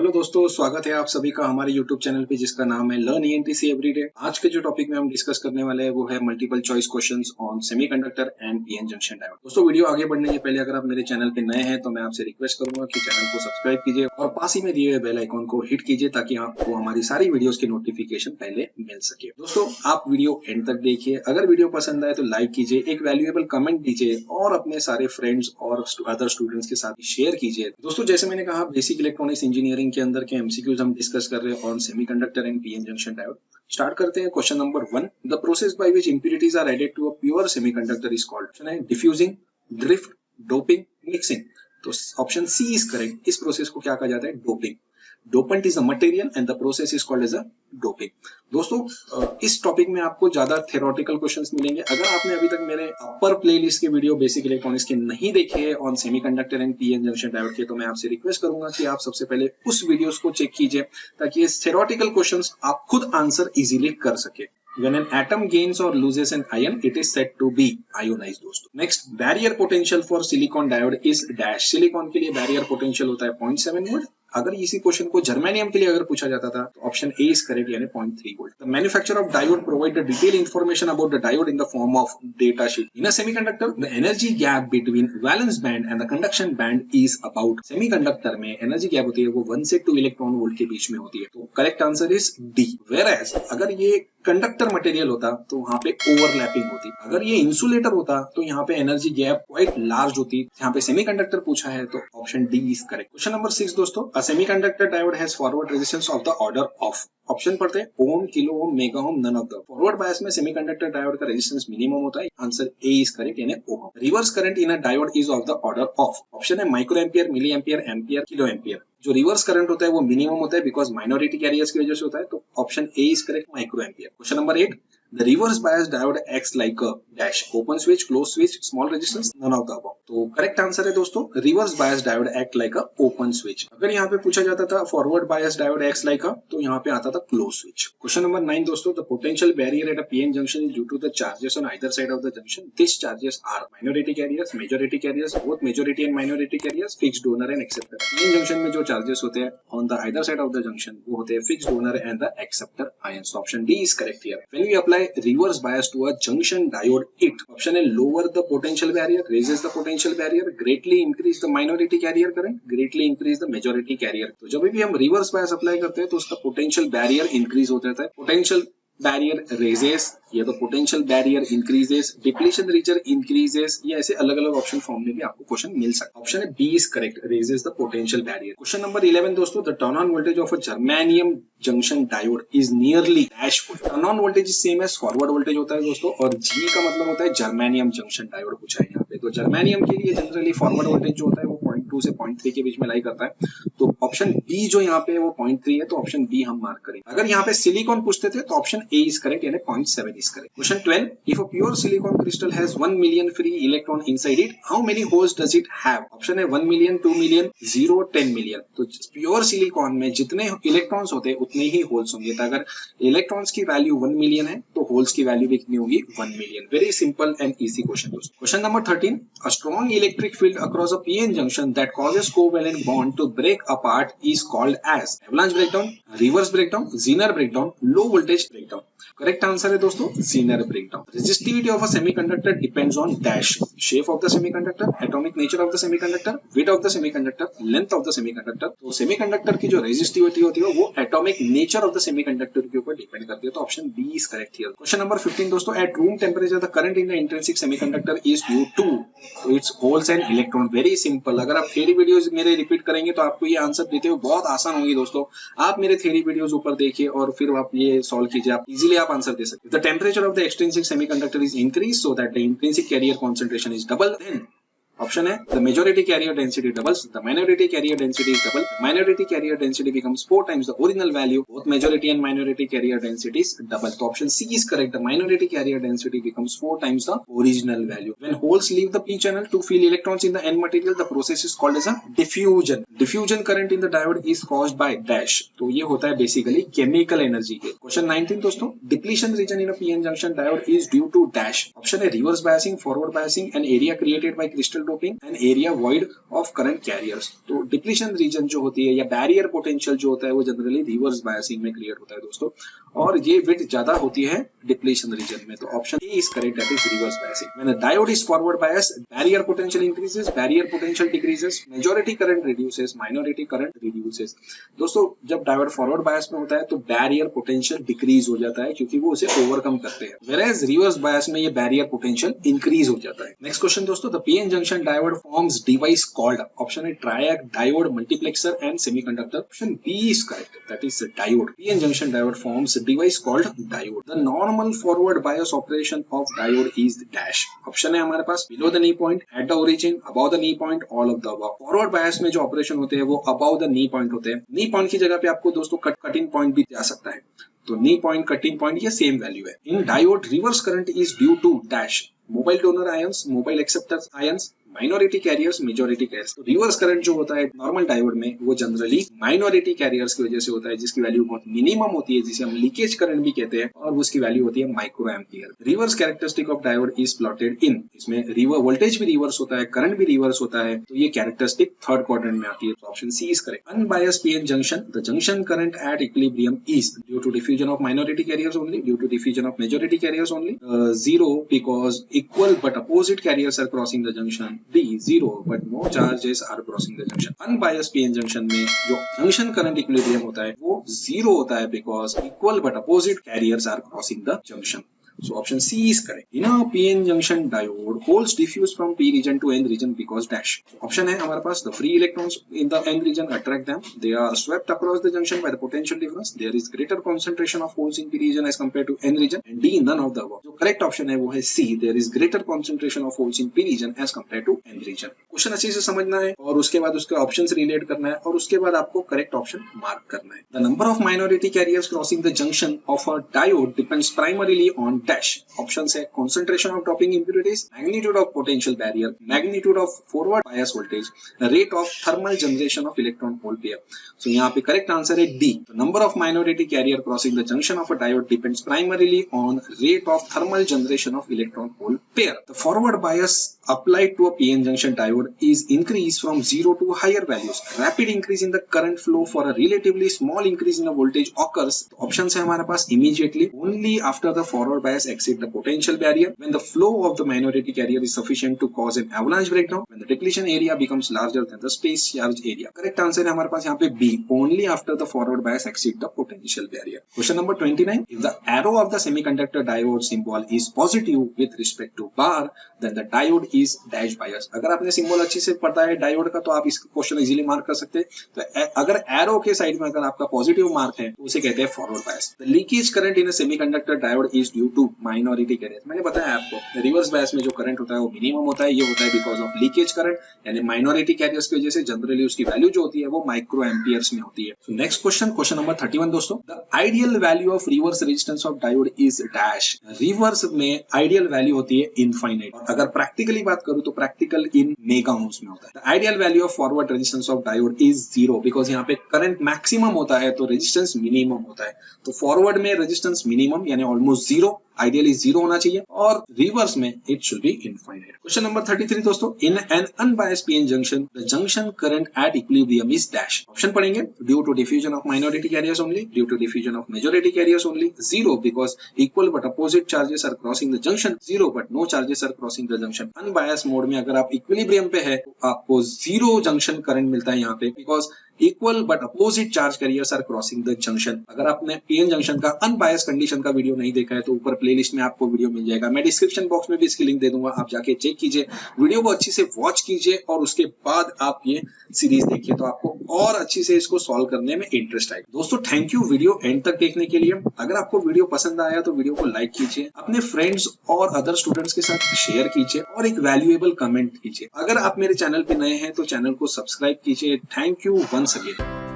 Hello दोस्तों, स्वागत है आप सभी का हमारे YouTube चैनल पे जिसका नाम है लर्न ENTC एवरीडे। आज के जो टॉपिक में हम डिस्कस करने वाले हैं वो है multiple choice questions on semiconductor and PN junction diode. दोस्तों, वीडियो आगे बढ़ने के पहले अगर आप मेरे चैनल पे नए हैं तो मैं आपसे रिक्वेस्ट करूंगा कि चैनल को सब्सक्राइब कीजिए और पास ही में दिए हुए बेल आइकॉन को हिट कीजिए ताकि आपको हमारी सारी वीडियोस की नोटिफिकेशन पहले मिल सके। दोस्तों, आप वीडियो एंड तक देखिए। अगर वीडियो पसंद आए तो लाइक कीजिए, एक वैल्यूएबल कमेंट दीजिए और अपने सारे फ्रेंड्स और अदर स्टूडेंट्स के साथ शेयर कीजिए। दोस्तों, जैसे मैंने कहा, बेसिक इलेक्ट्रॉनिक्स इंजीनियरिंग के अंदर के एमसीक्यूज हम डिस्कस कर रहे हैं on semiconductor and PN junction diode. Start करते हैं। Question number 1, the process by which impurities are added to a pure semiconductor is called. Option है डिफ्यूजिंग, ड्रिफ्ट, डोपिंग, मिक्सिंग। तो ऑप्शन सी इज करेक्ट। इस process को क्या कहा जाता है? Doping. Dopant is a material and the process is called as a doping. दोस्तों, इस टॉपिक में आपको ज्यादा थ्योरेटिकल क्वेश्चंस मिलेंगे। अगर आपने अभी तक मेरे अपर प्लेलिस्ट के वीडियो बेसिक इलेक्ट्रॉनिक्स के नहीं देखे on semiconductor and PN junction diode के, तो मैं आपसे रिक्वेस्ट करूंगा कि आप सबसे पहले उस वीडियोस को चेक कीजिए ताकि ये थ्योरेटिकल क्वेश्चंस आप खुद आंसर इजीली कर सके। When an atom gains or loses an ion, it is said to be ionized। दोस्तों, next, barrier potential for silicon diode is dash. Silicon के लिए बैरियर पोटेंशियल होता है 0.7 वोल्ट। अगर इसी क्वेश्चन को जर्मेनियम के लिए अगर पूछा जाता था तो ऑप्शन ए इज करेक्ट, यानी 0.3 volt. The manufacturer of diode provide the detail information about the diode in the form of data sheet. In a semiconductor the energy gap between valence band and the conduction band is about. Semiconductor में energy gap होती है वो 1 से 2 electron volt के बीच में होती है। तो correct answer is D. Whereas अगर ये कंडक्टर मटेरियल होता तो वहां पे ओवरलैपिंग होती। अगर ये इंसुलेटर होता तो यहाँ पे एनर्जी गैप क्वाइट लार्ज होती। यहाँ पे सेमीकंडक्टर पूछा है तो option D is correct. Question number 6 दोस्तों, a semiconductor diode has forward resistance of the order of. Option पढ़ते हैं ohm, kilo ohm, mega ohm, none of the. Forward bias में सेमीकंडक्टर डायोड का रेजिस्टेंस मिनिमम होता है। Answer A is correct, यानी ohm. Reverse current in a diode is of the order of. Option है micro ampere, milli ampere, ampere, kilo ampere. जो reverse current होता है वो मिनिमम होता है बिकॉज माइनॉरिटी कैरियर्स की वजह से होता है। तो option A is correct, micro ampere. Question number 8, the reverse bias diode acts like a dash, open switch, closed switch, small resistance, none of the above। तो करेक्ट आंसर है दोस्तों, reverse bias diode act like a open switch. अगर यहाँ पे पूछा जाता था forward bias diode acts like अ, तो यहाँ पे आता था क्लोज स्विच। क्वेश्चन नंबर 9 दोस्तों, the potential barrier at a PN junction is due to the charges on either side of the junction. This charges are minority carriers, majority carriers, both majority and minority carriers, fixed donor and acceptor. PN junction में जो charges होते हैं on the either side of the junction वो होते हैं fixed donor and the acceptor ions. Option D is correct here. When we apply reverse bias to a junction diode, it option है lower the potential barrier, raises the potential barrier, greatly increase the minority carrier current, greatly increase the majority carrier। तो जब भी हम reverse bias apply करते हैं तो उसका potential barrier increase होता है। potential बैरियर रेजेस या तो potential barrier increases, depletion region increases, या ऐसे अलग अलग ऑप्शन फॉर्म में भी आपको क्वेश्चन मिल सकता है। ऑप्शन है B is correct, raises the potential barrier. Question number 11 दोस्तों, the turn on voltage of a germanium junction diode is nearly dash volt. Turn on voltage same as forward voltage होता है दोस्तों, और जी का मतलब होता है जर्मेनियम जंक्शन डायोड पूछा है यहाँ पे। तो जर्मेनियम के लिए जनरली फॉरवर्ड वोल्टेज जो होता है वो 0.2 से 0.3 के बीच में लाई करता है। तो ऑप्शन बी जो यहाँ पे वो 0.3 है, तो ऑप्शन बी हम मार्क करेंगे। अगर यहाँ पे सिलिकॉन पूछते थे तो ऑप्शन ए इज करेक्ट, यानी 0.7 is correct। Question 12, if a pure silicon crystal has 1 million free electron inside it, how many holes does it have? Option है 1 million, 2 million, 0, 10 million। तो प्योर सिलिकॉन में जितने electrons होते हैं उतने ही holes होंगे। तो अगर इलेक्ट्रॉन्स की वैल्यू 1 मिलियन है तो होल्स की वैल्यू भी कितनी होगी? 1 million. Very simple and easy question दोस्तों। Question number 13, a strong electric field across a PN junction that causes covalent bond to break apart is called as avalanche breakdown, reverse breakdown, Zener breakdown, low voltage breakdown। Correct answer है दोस्तों Zener breakdown। Resistivity of a semiconductor depends on dash, shape of the semiconductor, atomic nature of the semiconductor, weight of the semiconductor, length of the semiconductor। तो semiconductor की जो resistivity होती है वो atomic nature of the semiconductor के ऊपर depend करती है। तो option B is correct here. Question number 15 दोस्तों, at room temperature the current in the intrinsic semiconductor is due to its holes and electron. Very simple. अगर आप theory videos मेरे repeat करेंगे तो आपको ये आंसर देते हुए बहुत आसान होंगी दोस्तों। आप मेरे थ्योरी वीडियोस ऊपर देखिए और फिर आप ये सॉल्व कीजिए, आप इजीली आप आंसर दे सकते हैं। The temperature of the extrinsic semiconductor is increase so that the intrinsic carrier concentration is double, then option है the majority carrier density doubles, the minority carrier density is double, minority carrier density becomes 4 times the original value, both majority and minority carrier density is double. तो option C is correct, the minority carrier density becomes 4 times the original value. When holes leave the p channel to fill electrons in the n material, the process is called as a diffusion। diffusion current in the diode is caused by dash। तो ये होता है basically chemical energy के। Question 19 दोस्तों, depletion region in a PN junction diode is due to dash. Option है reverse biasing, forward biasing, an area created by crystal dropping an area void of current carriers. तो depletion region जो होती है या barrier potential जो होता है वो जनरली रिवर्स बायसिंग में क्रिएट होता है दोस्तों, और ये विड्थ ज्यादा होती है डिप्लीशन रीजन में। तो option A is correct, that is reverse biasing. When a diode is forward bias, barrier potential increases, barrier potential decreases, majority current reduces, minority current reduces. दोस्तों जब डायोड फॉरवर्ड बायस में होता है तो barrier potential decrease हो जाता है क्योंकि वो उसे ओवरकम करते हैं, whereas रिवर्स बायस में ये बैरियर पोटेंशियल इंक्रीज हो जाता है। नेक्स्ट क्वेश्चन दोस्तों, the PN junction diode forms device called, option A triode diode multiplexer and semiconductor, option B is correct, that is diode. PN junction diode forms device called diode. The normal forward bias operation of diode is dash. Option है हमारे पास below the knee point, at the origin, above the knee point, all of the above. Forward bias में जो operation होते हैं वो above the knee point होते हैं। नी पॉइंट की जगह पे आपको दोस्तों कटिंग पॉइंट भी जा सकता है, तो नी पॉइंट कटिंग पॉइंट ये सेम वैल्यू है। In diode reverse current is due to dash, mobile donor ions, mobile acceptor ions, minority carriers, majority carriers. तो रिवर्स करंट जो होता है नॉर्मल डायोड में वो जनरली माइनॉरिटी कैरियर्स की वजह से होता है, जिसकी वैल्यू बहुत मिनिमम होती है, जिसे हम लीकेज करंट भी कहते हैं, और उसकी वैल्यू होती है micro ampere. Reverse characteristic of diode is plotted इन, इसमें रिवर्स वोल्टेज भी रिवर्स होता है, करंट भी रिवर्स होता है, तो ये कैरेक्टरिस्टिक थर्ड क्वाड्रेंट में आती है, तो option C is correct. Unbiased PN junction, the junction current at equilibrium is due to diffusion of minority carriers only, due to diffusion of majority carriers only, zero because equal but opposite carriers are crossing the junction, D zero but no charges are crossing the junction। Unbiased PN junction में जो junction current equilibrium होता है वो zero होता है because equal but opposite carriers are crossing the junction. So option C is correct. In a PN junction diode, holes diffuse from P region to N region because dash. So option है हमारे पास the free electrons in the N region attract them. They are swept across the junction by the potential difference. There is greater concentration of holes in P region as compared to N region. And D none of the above. जो correct option है वो है C. There is greater concentration of holes in P region as compared to N region. Question अच्छे से समझना है और उसके बाद उसके ऑप्शंस रिलेट करना है और उसके बाद आपको करेक्ट ऑप्शन मार्क करना है। The number of minority carriers crossing the junction of a diode depends primarily on dash। Options है concentration of dropping impurities, magnitude of potential barrier, magnitude of forward bias voltage, rate of thermal generation of electron hole pair। So यहाँ पे correct answer है D। The number of minority carrier crossing the junction of a diode depends primarily on rate of thermal generation of electron hole pair। The forward bias applied to a PN junction diode is increased from 0 to higher values। Rapid increase in the current flow for a relatively small increase in the voltage occurs। Option है हमारे पास immediately, only after the forward bias exceeds the potential barrier, when the flow of the minority carrier is sufficient to cause an avalanche breakdown, when the depletion area becomes larger than the space charge area। Correct answer है हमारे पास यहाँ पे B, only after the forward bias exceeds the potential barrier। Question number 29, if the arrow of the semiconductor diode symbol is positive with respect to bar, then the diode is dash bias। अगर आपने symbol अच्छे से पता है diode का तो आप इस क्वेश्चन इजीली मार्क कर सकते हैं। तो अगर एरो के साइड में अगर आपका पॉजिटिव मार्क है तो उसे कहते हैं forward bias. The leakage current in a semiconductor diode is due to minority carriers. मैंने बताया आपको रिवर्स बायस में जो करंट होता है वो मिनिमम होता है, ये होता है बिकॉज ऑफ लीकेज करंट, यानी माइनॉरिटी कैरियर्स की वजह से जनरली उसकी वैल्यू जो होती है वो माइक्रो एम्पियर्स में होती है। So next question, question number 31 दोस्तों, the ideal value of reverse resistance of diode is dash. Reverse में आइडियल वैल्यू होती है इनफाइनाइट, और अगर प्रैक्टिकली बात करूं तो प्रैक्टिकल इन मेगा ओम्स में होता है। The ideal value of forward resistance of diode is zero, because यहाँ पे करंट मैक्सिमम होता है तो रेजिस्टेंस मिनिमम होता है। तो फॉरवर्ड में रेजिस्टेंस मिनिमम यानी ऑलमोस्ट जीरो, आइडियली जीरो होना चाहिए, और रिवर्स में it should be infinite. Question number 33 दोस्तों, in an unbiased PN junction the junction current at equilibrium is dash. Option पढ़ेंगे, due to diffusion of minority carriers only, due to diffusion of majority carriers only, zero because equal but opposite charges are crossing the junction, zero but no charges are crossing the junction. Unbiased mode में अगर आप equilibrium पे है तो आपको zero junction current मिलता है यहाँ पे, because equal but opposite charge carriers are crossing the junction. अगर आपने पीएन जंक्शन का अनबायस कंडीशन का वीडियो नहीं देखा है तो ऊपर प्लेलिस्ट में आपको वीडियो मिल जाएगा, मैं डिस्क्रिप्शन बॉक्स में भी इसकी लिंक दे दूंगा, आप जाके चेक कीजिए, वीडियो को अच्छी से वॉच कीजिए और उसके बाद आप ये सीरीज देखिए तो आपको और अच्छी से इसको सॉल्व करने में इंटरेस्ट आएगा। दोस्तों थैंक यू वीडियो एंड तक देखने के लिए। अगर आपको वीडियो पसंद आया तो वीडियो को लाइक कीजिए, अपने फ्रेंड्स और अदर स्टूडेंट्स के साथ शेयर कीजिए और एक वैल्यूएबल कमेंट कीजिए। अगर आप मेरे चैनल पे नए हैं तो चैनल को सब्सक्राइब कीजिए। Thank you once again.